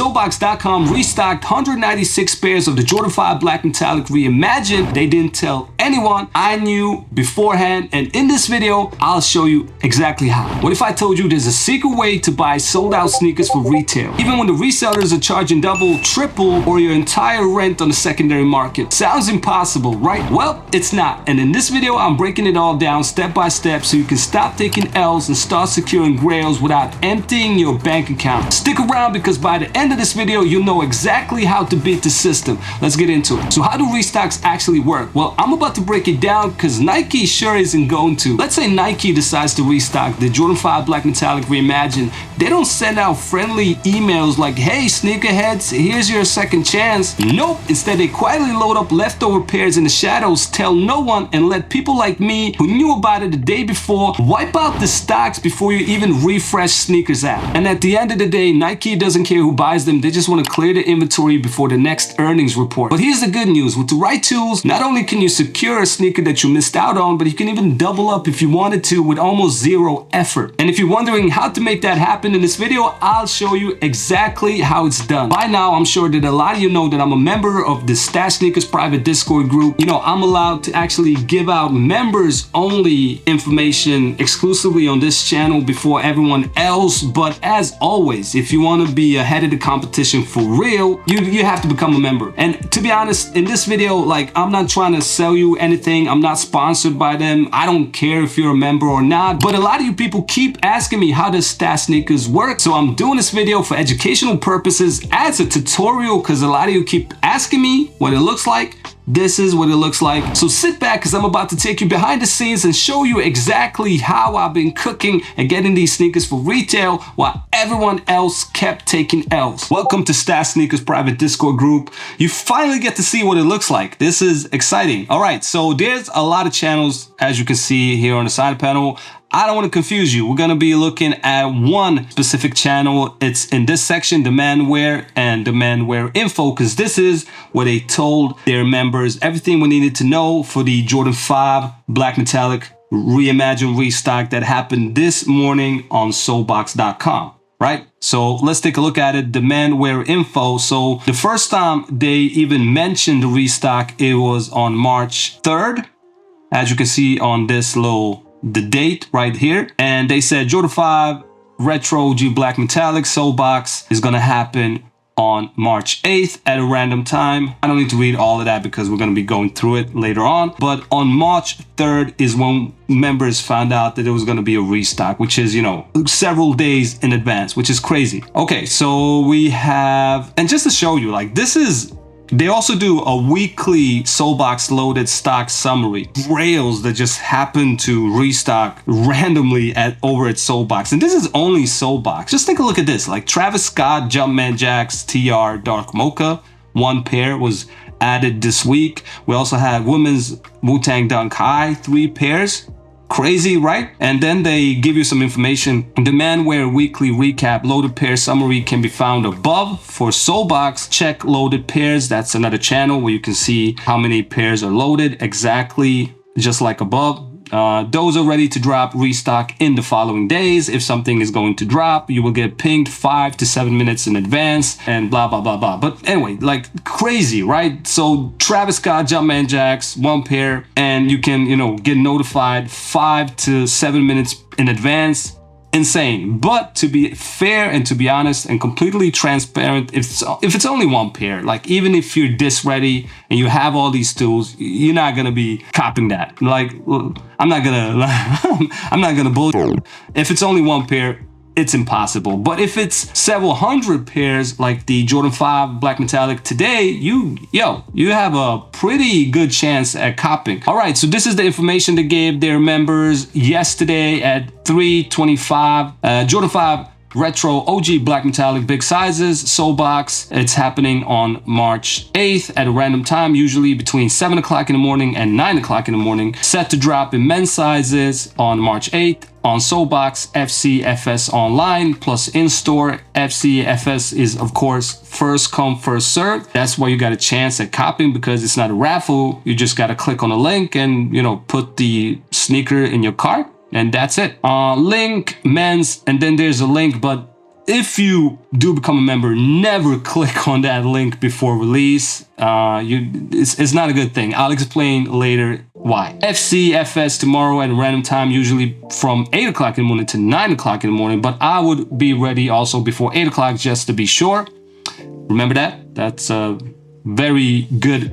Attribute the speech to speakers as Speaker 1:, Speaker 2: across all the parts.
Speaker 1: Soulbox.com restocked 196 pairs of the Jordan 5 Black Metallic Reimagined. They didn't tell anyone. I knew beforehand, and in this video, I'll show you exactly how. What if I told you there's a secret way to buy sold out sneakers for retail, even when the resellers are charging double, triple, or your entire rent on the secondary market? Sounds impossible, right? Well, it's not. And in this video, I'm breaking it all down step by step so you can stop taking L's and start securing grails without emptying your bank account. Stick around because by the end of this video, you'll know exactly how to beat the system. Let's get into it. So how do restocks actually work? Well, I'm about to break it down because Nike sure isn't going to. Let's say Nike decides to restock the Jordan 5 Black Metallic Reimagined. They don't send out friendly emails like, hey, sneakerheads, here's your second chance. Nope. Instead, they quietly load up leftover pairs in the shadows, tell no one, and let people like me who knew about it the day before wipe out the stocks before you even refresh Sneakers app. And at the end of the day, Nike doesn't care who buys them. They just want to clear the inventory before the next earnings report. But here's the good news. With the right tools, not only can you secure a sneaker that you missed out on, but you can even double up if you wanted to with almost zero effort. And if you're wondering how to make that happen in this video, I'll show you exactly how it's done. By now, I'm sure that a lot of you know that I'm a member of the Stash Sneakers private Discord group. You know, I'm allowed to actually give out members only information exclusively on this channel before everyone else. But as always, if you want to be ahead of the competition for real, you have to become a member. And to be honest, in this video, like, I'm not trying to sell you anything. I'm not sponsored by them. I don't care if you're a member or not. But a lot of you people keep asking me, how does Stash Sneakers work? So I'm doing this video for educational purposes as a tutorial because a lot of you keep asking me what it looks like. This is what it looks like. So sit back because I'm about to take you behind the scenes and show you exactly how I've been cooking and getting these sneakers for retail while everyone else kept taking L's. Welcome to Stash Sneakers private Discord group. You finally get to see what it looks like. This is exciting. All right, so there's a lot of channels, as you can see here on the side panel. I don't want to confuse you. We're going to be looking at one specific channel. It's in this section, demand wear and demand wear info, because this is where they told their members everything we needed to know for the Jordan 5 Black Metallic Reimagined restock that happened this morning on Soulbox.com. Right? So let's take a look at it. Demand wear info. So the first time they even mentioned the restock, it was on March 3rd. As you can see on this the date right here, and they said Jordan 5 Retro G Black Metallic Soulbox is gonna happen on March 8th at a random time. I don't need to read all of that because we're gonna be going through it later on. But on March 3rd is when members found out that there was gonna be a restock, which is, you know, several days in advance, which is crazy. Okay, so we have, and just to show you, like, this is, they also do a weekly Soulbox loaded stock summary. Grails that just happen to restock randomly over at Soulbox. And this is only Soulbox. Just take a look at this. Like Travis Scott Jumpman Jacks TR Dark Mocha. One pair was added this week. We also had women's Wu-Tang Dunk High, 3 pairs. Crazy, right? And then they give you some information. Demand wear weekly recap loaded pair summary can be found above. For Soulbox, check loaded pairs. That's another channel where you can see how many pairs are loaded exactly, just like above. Those are ready to drop restock in the following days. If something is going to drop, you will get pinged 5 to 7 minutes in advance and blah, blah, blah, blah. But anyway, like crazy, right? So Travis Scott Jumpman Jacks, 1 pair, and you can, you know, get notified 5 to 7 minutes in advance. Insane. But to be fair and to be honest and completely transparent, if it's only 1 pair, like even if you're this ready and you have all these tools, you're not gonna be copying that. Like, I'm not gonna bullshit. If it's only 1 pair, it's impossible. But if it's several hundred pairs like the Jordan 5 Black Metallic today, you have a pretty good chance at copying. All right, so this is the information they gave their members yesterday at 3:25. Jordan 5 Retro OG Black Metallic big sizes Soulbox. It's happening on March 8th at a random time, usually between 7 o'clock in the morning and 9 o'clock in the morning. Set to drop in men's sizes on March 8th. On Soulbox, FCFS online plus in-store. FCFS is, of course, first come, first served. That's why you got a chance at copying, because it's not a raffle. You just got to click on a link and, you know, put the sneaker in your cart, and that's it. Link, men's, and then there's a link, but if you do become a member, never click on that link before release. It's not a good thing. I'll explain later why. FS tomorrow at a random time, usually from 8 o'clock in the morning to 9 o'clock in the morning, but I would be ready also before 8 o'clock just to be sure. Remember that? That's a very good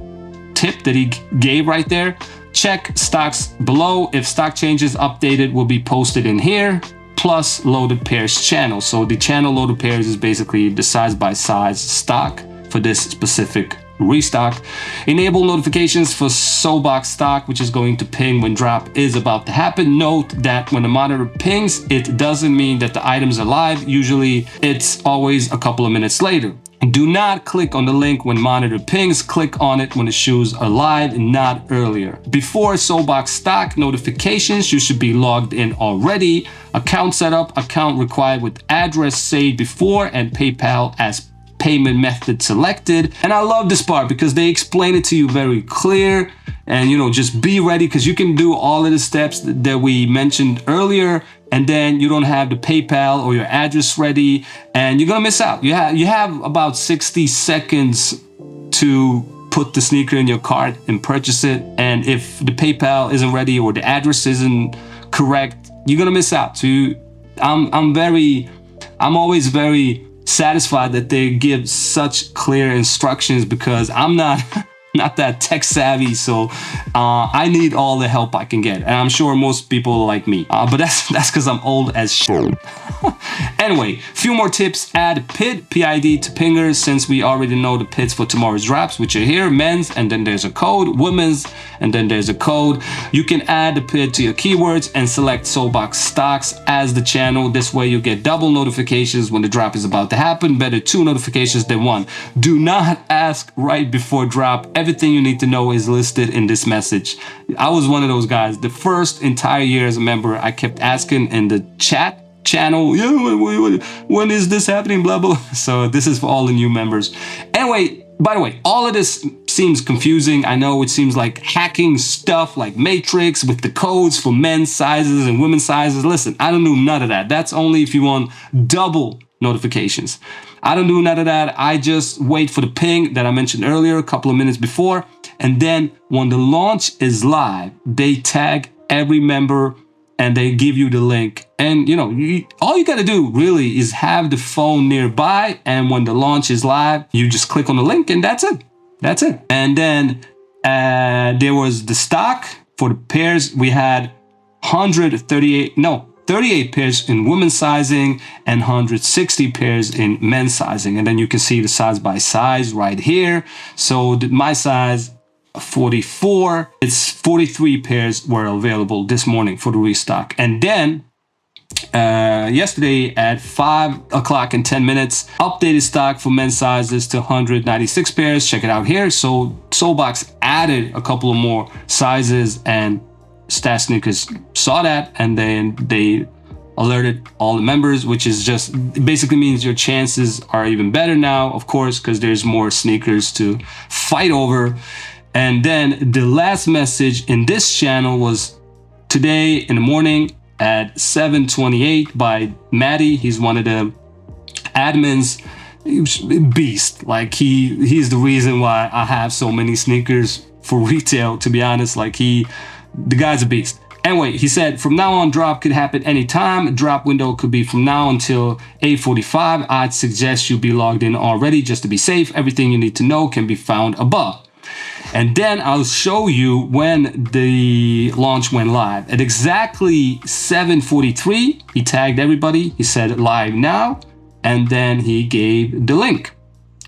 Speaker 1: tip that he gave right there. Check stocks below. If stock changes updated will be posted in here, plus loaded pairs channel. So the channel loaded pairs is basically the size by size stock for this specific restock. Enable notifications for SoulBox stock, which is going to ping when drop is about to happen. Note that when the monitor pings, it doesn't mean that the items are live. Usually it's always a couple of minutes later. Do not click on the link when monitor pings. Click on it when the shoes are live and not earlier. Before SoulBox stock notifications, you should be logged in already. Account setup, account required with address saved before and PayPal as payment method selected. And I love this part because they explain it to you very clear. And just be ready, because you can do all of the steps that we mentioned earlier, and then you don't have the PayPal or your address ready, and you're gonna miss out. You have about 60 seconds to put the sneaker in your cart and purchase it. And if the PayPal isn't ready or the address isn't correct, you're gonna miss out. So I'm always very satisfied that they give such clear instructions, because I'm not that tech savvy, so I need all the help I can get, and I'm sure most people are like me, but that's because I'm old as shit. Anyway, few more tips. Add PID to pingers, since we already know the pits for tomorrow's drops, which are here: men's, and then there's a code, women's, and then there's a code. You can add the pit to your keywords and select SoulBox stocks as the channel. This way you get double notifications when the drop is about to happen. Better 2 notifications than 1. Do not ask right before drop. Everything you need to know is listed in this message. I was one of those guys. The first entire year as a member, I kept asking in the chat channel, when is this happening, blah blah. So this is for all the new members. Anyway, by the way, all of this seems confusing. I know it seems like hacking stuff, like Matrix with the codes for men's sizes and women's sizes. Listen, I don't do none of that. That's only if you want double notifications. I don't do none of that. I just wait for the ping that I mentioned earlier a couple of minutes before, and then when the launch is live, they tag every member and they give you the link. And all you gotta do really is have the phone nearby, and when the launch is live, you just click on the link and that's it. That's it. And then there was the stock for the pairs. We had 38 pairs in women's sizing and 160 pairs in men's sizing. And then you can see the size by size right here. So my size 44, it's 43 pairs were available this morning for the restock. And then yesterday at 5 o'clock and 10 minutes, updated stock for men's sizes to 196 pairs. Check it out here. So SoulBox added a couple of more sizes, and Stash Sneakers saw that, and then they alerted all the members, which is just basically means your chances are even better now, of course, because there's more sneakers to fight over. And then the last message in this channel was today in the morning at 7:28 by Maddie. He's one of the admins. Beast. Like he's the reason why I have so many sneakers for retail, to be honest. Like the guy's a beast. Anyway, he said from now on, drop could happen anytime. Drop window could be from now until 8:45. I'd suggest you be logged in already just to be safe. Everything you need to know can be found above. And then I'll show you when the launch went live. At exactly 7:43, he tagged everybody. He said live now, and then he gave the link.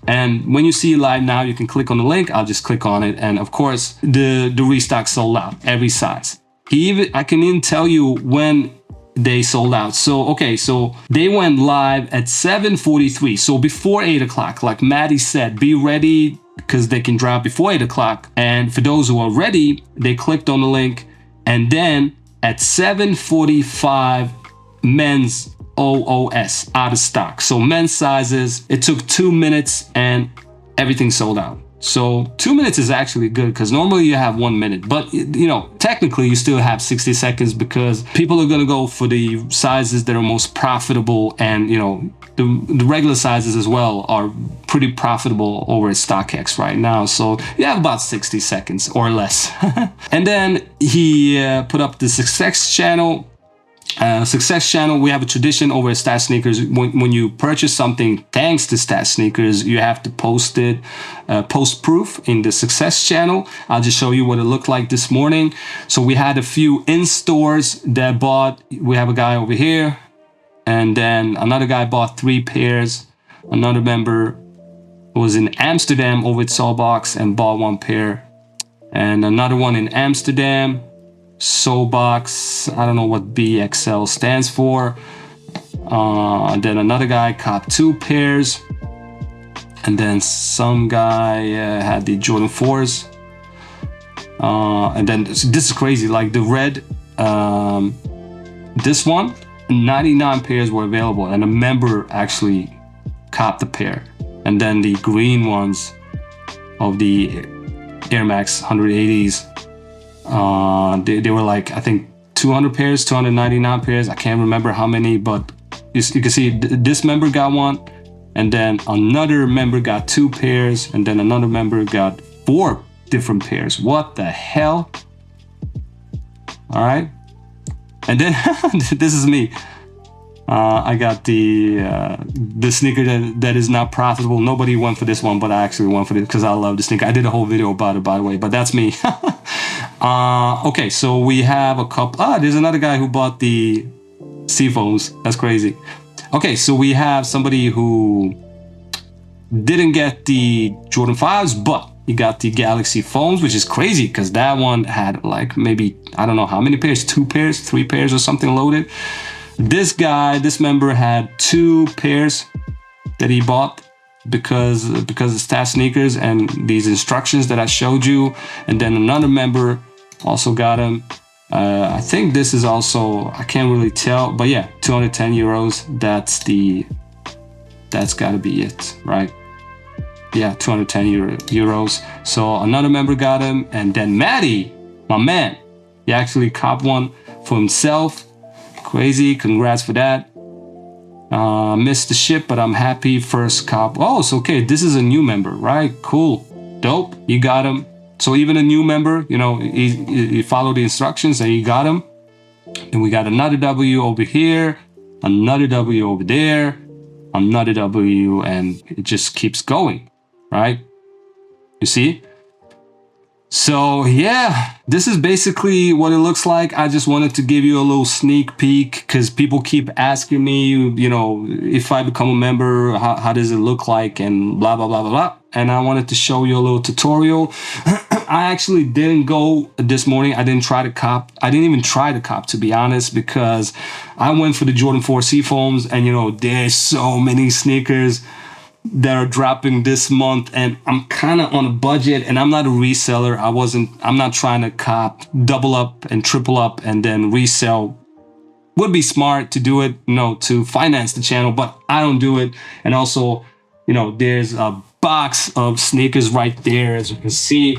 Speaker 1: And when you see live now, you can click on the link. I'll just click on it. And of course, the restock sold out, every size. I can even tell you when they sold out. So, okay, so they went live at 7:43. So before 8 o'clock, like Maddie said, be ready because they can drop before 8 o'clock. And for those who are ready, they clicked on the link. And then at 7:45, men's OOS out of stock. So men's sizes, it took 2 minutes and everything sold out. So 2 minutes is actually good because normally you have 1 minute, but technically you still have 60 seconds because people are going to go for the sizes that are most profitable and, the regular sizes as well are pretty profitable over at StockX right now. So you have about 60 seconds or less. And then he put up the success channel. We have a tradition over at Stat Sneakers. When you purchase something thanks to Stat Sneakers, you have to post it, post proof in the success channel. I'll just show you what it looked like this morning. So we had a few in stores that bought. We have a guy over here, and then another guy bought 3 pairs. Another member was in Amsterdam over at Soulbox and bought 1 pair, and another one in Amsterdam. Soulbox, I don't know what BXL stands for. Then another guy copped 2 pairs, and then some guy had the Jordan 4s. And then this is crazy, like the red, this one, 99 pairs were available, and a member actually copped a pair. And then the green ones of the Air Max 180s, they were like, I think 200 pairs, 299 pairs. I can't remember how many, but you can see this member got 1, and then another member got 2 pairs, and then another member got 4 different pairs. What the hell? All right. And then this is me. I got the sneaker that is not profitable. Nobody went for this one, but I actually went for it because I love the sneaker. I did a whole video about it, by the way, but that's me. Okay, so we have a couple. There's another guy who bought the Seafoams. That's crazy. Okay, so we have somebody who didn't get the Jordan 5s, but he got the Galaxy Foams, which is crazy because that one had like maybe, I don't know how many pairs, 2 pairs, 3 pairs or something loaded. This guy, this member had 2 pairs that he bought because of Stat Sneakers and these instructions that I showed you. And then another member also got him. I think this is also, I can't really tell, but yeah, 210 euros. That's gotta be it, right? Yeah, 210 euros. So another member got him, and then Maddie, my man, he actually copped one for himself. Crazy, congrats for that. Missed the ship, but I'm happy. First cop. Oh, it's okay. This is a new member, right? Cool, dope. You got him. So even a new member, you know, he followed the instructions and he got him. And we got another W over here, another W over there, another W, and it just keeps going, right? You see? So yeah, this is basically what it looks like. I just wanted to give you a little sneak peek because people keep asking me, you know, if I become a member, how does it look like, and blah, blah, blah, blah, blah. And I wanted to show you a little tutorial. I actually didn't go this morning. I didn't try to cop. I didn't even try to cop, to be honest, because I went for the Jordan 4 Seafoams, and you know, there's so many sneakers that are dropping this month, and I'm kind of on a budget, and I'm not a reseller. I'm not trying to cop, double up and triple up and then resell. Would be smart to do it, you know, to finance the channel, but I don't do it. And also, you know, there's a box of sneakers right there, as you can see.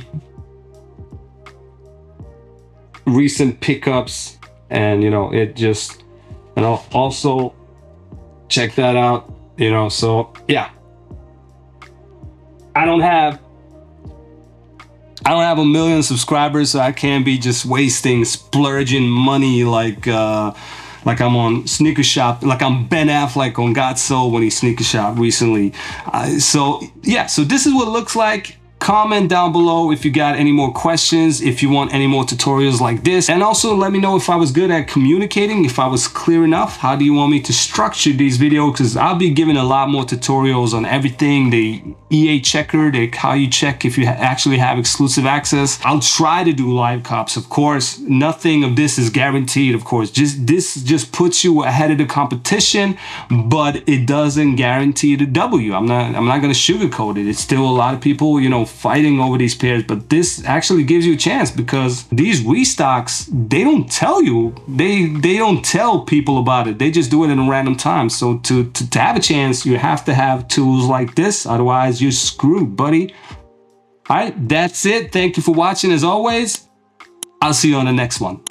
Speaker 1: Recent pickups, and you know, it just, and I'll also check that out, you know. So yeah, I don't have a million subscribers, so I can't be just wasting, splurging money like I'm on Sneaker Shop, like I'm Ben Affleck on Got Soul when he Sneaker Shop recently. So yeah, so this is what it looks like. Comment down below if you got any more questions, if you want any more tutorials like this, and also let me know if I was good at communicating, if I was clear enough. How do you want me to structure these videos? Because I'll be giving a lot more tutorials on everything, the EA checker, how you check if you actually have exclusive access. I'll try to do live cops, of course. Nothing of this is guaranteed, of course. This just puts you ahead of the competition, but it doesn't guarantee the W. I'm not gonna sugarcoat it. It's still a lot of people, you know, fighting over these pairs, but this actually gives you a chance because these restocks, they don't tell you, they don't tell people about it. They just do it in a random time. So to have a chance, you have to have tools like this, otherwise you're screwed, buddy. All right, that's it. Thank you for watching. As always, I'll see you on the next one.